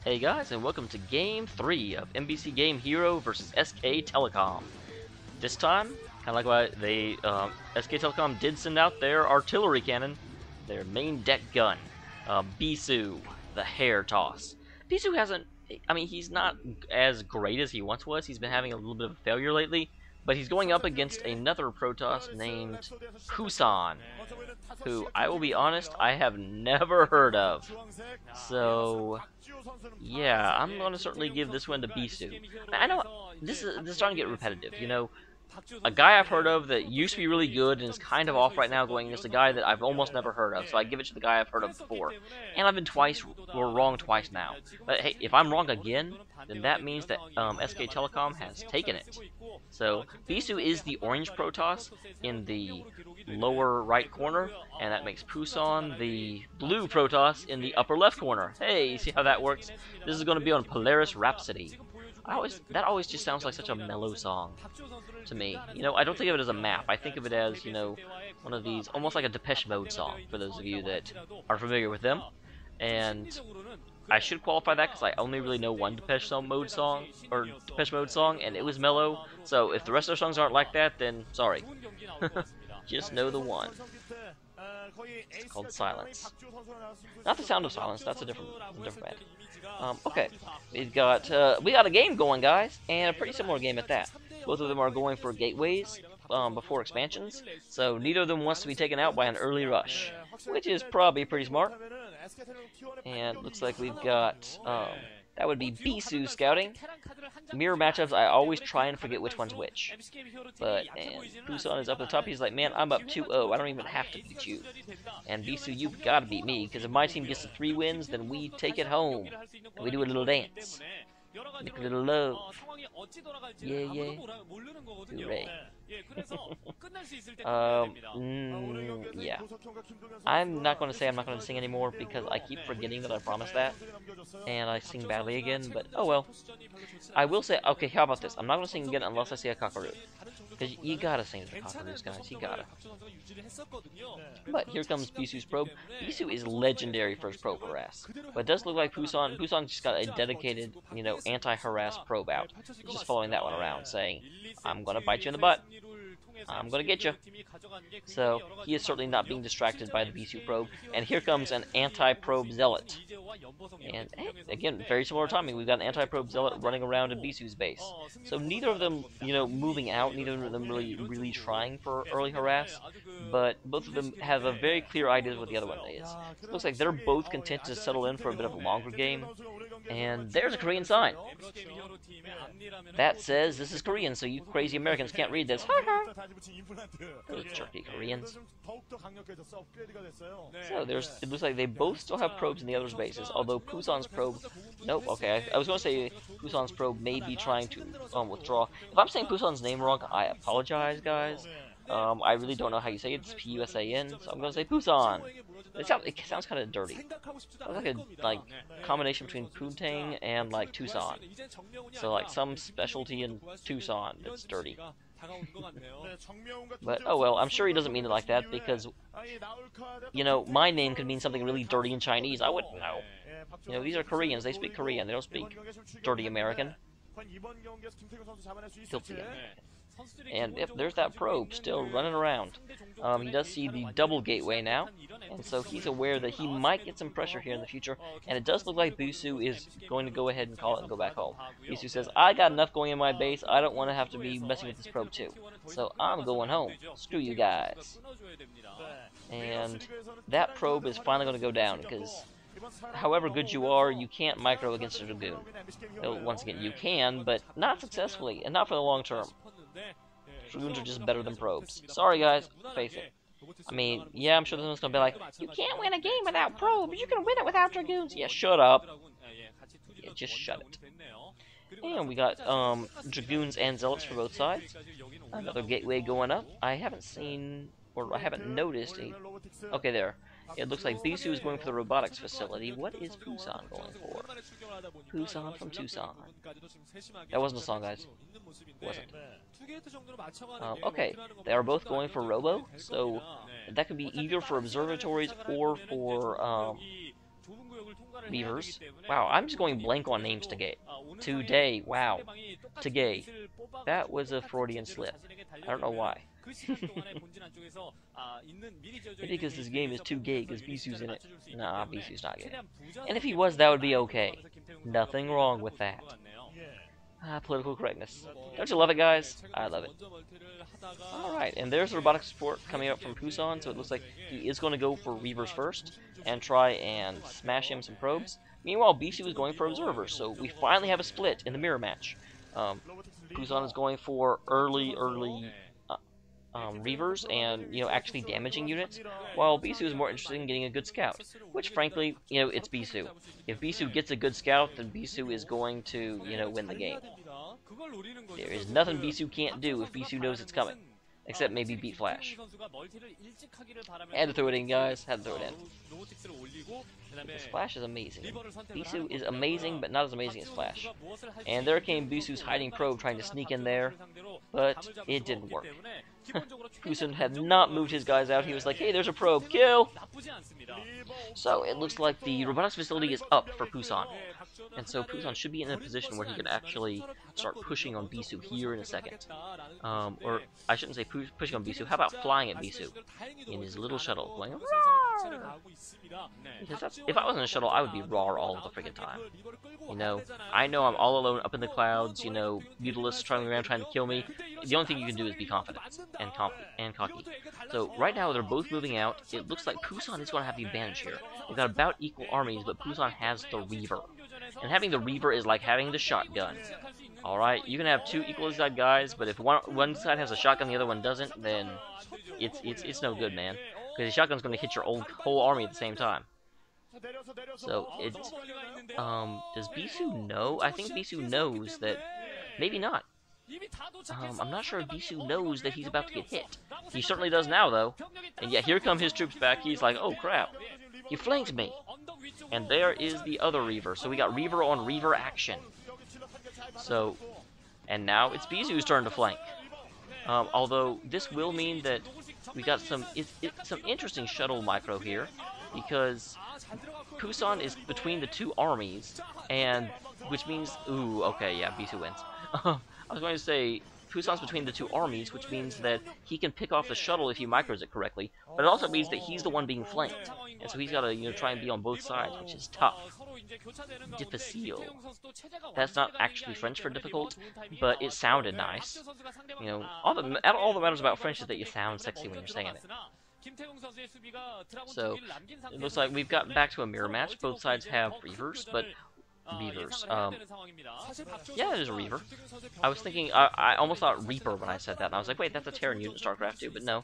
Hey guys, and welcome to Game 3 of MBC Game Hero versus SK Telecom. This time, kind of like what SK Telecom did send out their artillery cannon, their main deck gun, Bisu, the hair toss. Bisu he's not as great as he once was. He's been having a little bit of a failure lately, but he's going up against another Protoss named Pusan, who, I will be honest, I have never heard of. So, yeah, I'm going to certainly give this one to Bisu. I know this is starting to get repetitive, you know. A guy I've heard of that used to be really good and is kind of off right now going against a guy that I've almost never heard of, so I give it to the guy I've heard of before. And I've been wrong twice now. But hey, if I'm wrong again, then that means that SK Telecom has taken it. So, Bisu is the orange Protoss in the lower right corner, and that makes Pusan the blue Protoss in the upper left corner. Hey, you see how that works? This is going to be on Polaris Rhapsody. That always just sounds like such a mellow song to me. You know, I don't think of it as a map. I think of it as, you know, one of these, almost like a Depeche Mode song, for those of you that are familiar with them. And I should qualify that because I only really know one Depeche Mode song, and it was mellow. So if the rest of their songs aren't like that, then sorry. Just know the one. It's called Silence. Not the Sound of Silence. That's a different band. Okay, we got a game going, guys, and a pretty similar game at that. Both of them are going for gateways before expansions, so neither of them wants to be taken out by an early rush, which is probably pretty smart. And looks like we've got that would be Bisu scouting. Mirror matchups, I always try and forget which one's which. And Pusan is up at the top. He's like, man, I'm up 2-0. I don't even have to beat you. And Bisu, you've got to beat me, because if my team gets to 3 wins, then we take it home. And we do a little dance. Make a little love. Yeah, yeah. Hooray. Yeah. I'm not going to say I'm not going to sing anymore because I keep forgetting that I promised that. And I sing badly again, but oh well. I will say, okay, how about this? I'm not going to sing again unless I see a cockaroo. Because you gotta sing the cockaroos, guys. You gotta. But here comes Bisu's probe. Bisu is legendary for his probe harass. But it does look like Pusan just got a dedicated, you know, anti-harass probe out. He's just following that one around, saying, I'm gonna bite you in the butt. I'm gonna get you. So, he is certainly not being distracted by the Bisu probe. And here comes an anti-probe zealot. And, hey, again, very similar timing. We've got an anti-probe zealot running around in Bisu's base. So neither of them, you know, moving out, neither of them really trying for early harass. But both of them have a very clear idea of what the other one is. It looks like they're both content to settle in for a bit of a longer game. And there's a Korean sign. That says this is Korean, so you crazy Americans can't read this. Those jerky Koreans. So it looks like they both still have probes in the other's bases, although Pusan's probe... Nope, okay, I was going to say Pusan's probe may be trying to withdraw. If I'm saying Pusan's name wrong, I apologize, guys. I really don't know how you say it. It's P-U-S-A-N, so I'm going to say Pusan. It sounds kind of dirty. It's like a combination between Poontang and like Tucson. So like some specialty in Tucson that's dirty. But oh well, I'm sure he doesn't mean it like that because, you know, my name could mean something really dirty in Chinese. I wouldn't know. You know, these are Koreans. They speak Korean. They don't speak dirty American. Filthy American. And if there's that probe still running around. He does see the double gateway now, and so he's aware that he might get some pressure here in the future, and it does look like Bisu is going to go ahead and call it and go back home. Bisu says, I got enough going in my base, I don't want to have to be messing with this probe too, so I'm going home. Screw you guys. And that probe is finally going to go down, because however good you are, you can't micro against a Dragoon. Once again, you can, but not successfully, and not for the long term. Dragoons are just better than probes. Sorry, guys. Face it. I mean, yeah, I'm sure this one's going to be like, you can't win a game without probes. You can win it without Dragoons. Yeah, shut up. Yeah, just shut it. And we got Dragoons and Zealots for both sides. Another gateway going up. I haven't seen, or I haven't noticed a... Okay, there. It looks like Bisu is going for the robotics facility. What is Pusan going for? Pusan from Tucson. That wasn't a song, guys. It wasn't. Okay, they are both going for Robo, so that could be either for observatories or for Beavers. Wow, I'm just going blank on names today. Wow. Today. That was a Freudian slip. I don't know why. Maybe because this game is too gay because Bisu's in it. Nah, Bisu's not gay. And if he was, that would be okay. Nothing wrong with that. Political correctness. Don't you love it, guys? I love it. Alright, and there's the robotic support coming up from Pusan, so it looks like he is going to go for Reavers first and try and smash him some probes. Meanwhile, Bisu is going for Observers, so we finally have a split in the mirror match. Pusan is going for early Reavers and, actually damaging units, while Bisu is more interested in getting a good scout, which, frankly, it's Bisu. If Bisu gets a good scout, then Bisu is going to, win the game. There is nothing Bisu can't do if Bisu knows it's coming, except maybe beat Flash. Had to throw it in, guys. Had to throw it in. This Flash is amazing. Bisu is amazing, but not as amazing as Flash. And there came Bisu's hiding probe trying to sneak in there, but it didn't work. Pusan had not moved his guys out. He was like, hey, there's a probe. Kill! So it looks like the robotics facility is up for Pusan. And so Pusan should be in a position where he can actually start pushing on Bisu here in a second. Or I shouldn't say pushing on Bisu. How about flying at Bisu in his little shuttle, going roar! Because if I was in a shuttle, I would be roar all the freaking time. I know I'm all alone up in the clouds. Mutalists traveling around trying to kill me. The only thing you can do is be confident and cocky. So right now they're both moving out. It looks like Pusan is going to have the advantage here. They've got about equal armies, but Pusan has the Reaver. And having the Reaver is like having the shotgun. Alright, you can have two equally sized guys, but if one side has a shotgun, the other one doesn't, then it's no good, man. Because the shotgun's going to hit your whole army at the same time. So, does Bisu know? I think Bisu knows that... Maybe not. I'm not sure if Bisu knows that he's about to get hit. He certainly does now, though. And yet, here come his troops back. He's like, oh, crap. You flanked me. And there is the other Reaver. So we got Reaver on Reaver action. So, and now it's Bisu's turn to flank. Although, this will mean that we got some interesting shuttle micro here. Because Pusan is between the two armies. And, which means, ooh, okay, yeah, Bisu wins. I was going to say, Pusan's between the two armies, which means that he can pick off the shuttle if he micros it correctly, but it also means that he's the one being flanked, and so he's got to, try and be on both sides, which is tough. Difficile. That's not actually French for difficult, but it sounded nice. All that matters about French is that you sound sexy when you're saying it. So, it looks like we've gotten back to a mirror match. Both sides have Reavers, but... Beavers. Yeah, it is a Reaver. I was thinking, I almost thought Reaper when I said that, and I was like, wait, that's a Terran unit in StarCraft 2, but no.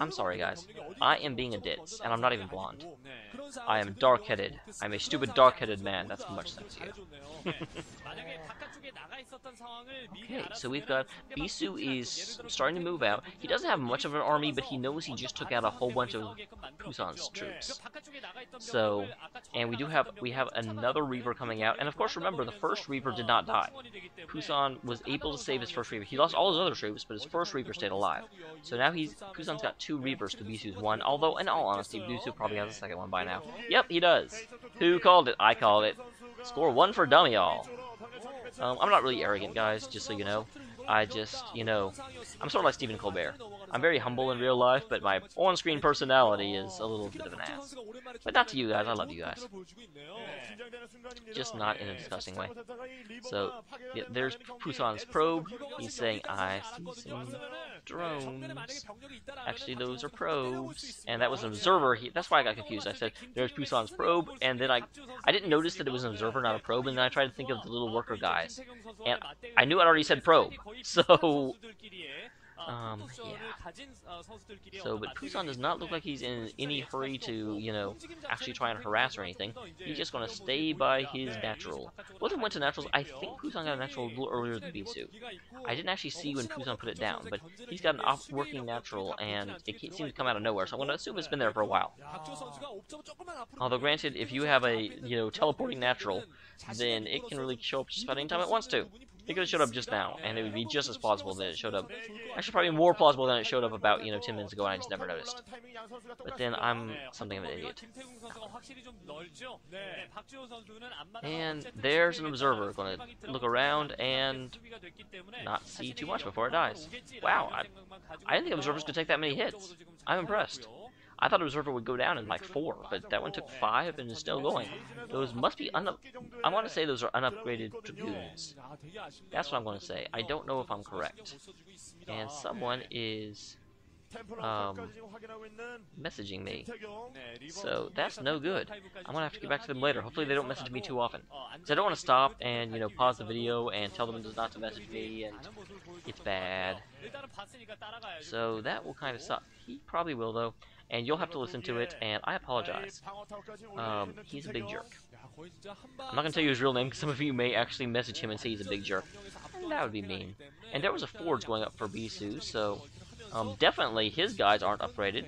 I'm sorry, guys. I am being a ditz, and I'm not even blonde. I am dark-headed. I'm a stupid dark-headed man. That's much sexier. Okay, so we've got Bisu is starting to move out. He doesn't have much of an army, but he knows he just took out a whole bunch of Pusan's troops. So, and we have another Reaver coming out, and of course remember, the first Reaver did not die. Pusan was able to save his first Reaver. He lost all his other troops, but his first Reaver stayed alive. So now Pusan's got two Reavers to Bisu's one, although in all honesty, Bisu probably has a second one by now. Yep, he does. Who called it? I called it. Score 1 for dummy, y'all. I'm not really arrogant, guys, just so you know. I just, I'm sort of like Stephen Colbert. I'm very humble in real life, but my on-screen personality is a little bit of an ass. But not to you guys, I love you guys. Just not in a disgusting way. So, yeah, there's Pusan's probe. He's saying, I see some drones. Actually, those are probes. And that was an observer. That's why I got confused. I said, there's Pusan's probe, and then I didn't notice that it was an observer, not a probe, and then I tried to think of the little worker guys. And I knew I'd already said probe. So, yeah. So, but Pusan does not look like he's in any hurry to, actually try and harass or anything. He's just going to stay by his natural. Both of them went to naturals. I think Pusan got a natural a little earlier than Bisu. I didn't actually see when Pusan put it down, but he's got an working natural, and it seems to come out of nowhere, so I'm going to assume it's been there for a while. Although, granted, if you have a, teleporting natural, then it can really show up just about any time it wants to. Because it showed up just now, and it would be just as plausible that it showed up. Actually, probably more plausible than it showed up about 10 minutes ago, and I just never noticed. But then I'm something of an idiot. And there's an observer going to look around and not see too much before it dies. Wow, I didn't think observers could take that many hits. I'm impressed. I thought Observer would go down in like 4, but that one took 5 and is still going. Those must be I want to say those are unupgraded Dragoons. That's what I'm going to say. I don't know if I'm correct. And someone is messaging me. So that's no good. I'm going to have to get back to them later. Hopefully they don't message me too often. Because I don't want to stop and, pause the video and tell them not to message me, and it's bad. So that will kind of suck. He probably will, though. And you'll have to listen to it, and I apologize. He's a big jerk. I'm not going to tell you his real name, because some of you may actually message him and say he's a big jerk. And that would be mean. And there was a forge going up for Bisu, so definitely his guys aren't upgraded.